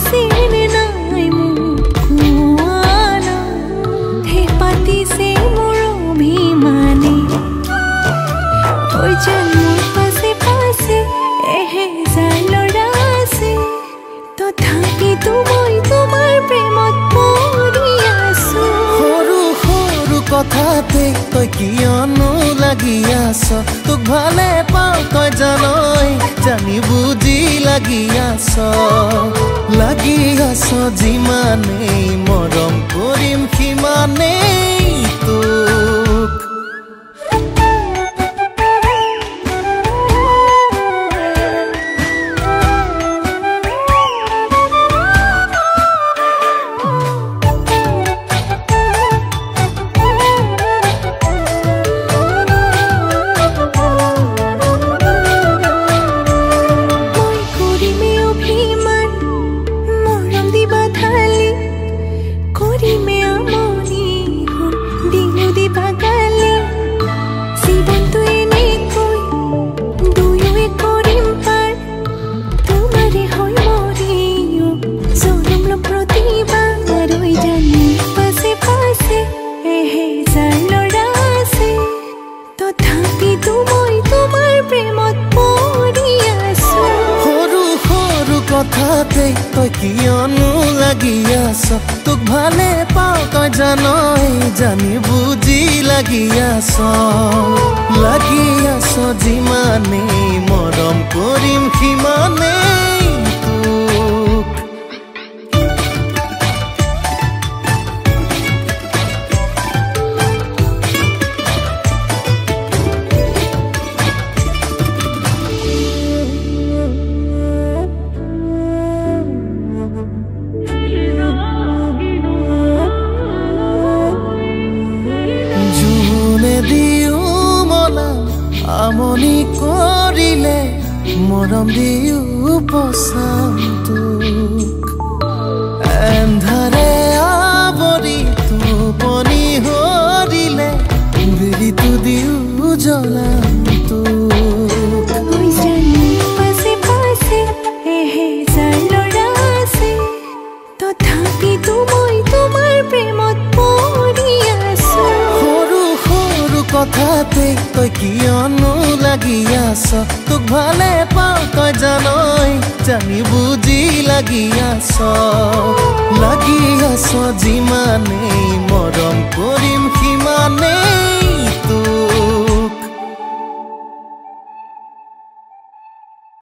আছেনে নাই মোক কোৱানা হে পাতিছে মোৰ অভিমানে ঐ জান মোৰ পাছে পাছে এহেজাৰ ল'ৰা আছে তথাপিতো মই তোমাৰ প্ৰেমত পৰি আছো সৰু সৰু কথাতে তই কিয়নো লাগি আছ তোক ভালে পাওঁ তই জানই জানি বুজি লাগি আছ যিমানেই মৰম কৰিম সিমানেই তোক কথাতে তই কিয়নো লাগি আছ তোক ভালে পাওঁ তই জানই জানি বুজি লাগি আছ যিমানেই মৰম কৰিম সিমানেই তোক আমনি কৰিলে মৰম দিও পচাম তোক এন্ধাৰে আৱৰি টোপনি হৰিলে বেলিটো দিও জ্বলাম তোক পাছে পাছে এহেজাৰ ল'ৰা আছে তথাপিতো মই তোমাৰ প্ৰেমত পৰি আছো সৰু সৰু কথাতে তই কিয়নো লাগি আছ তোক ভালে পাওঁ তই জানই জানি বুজি লাগি আছ যিমানেই মৰম কৰিম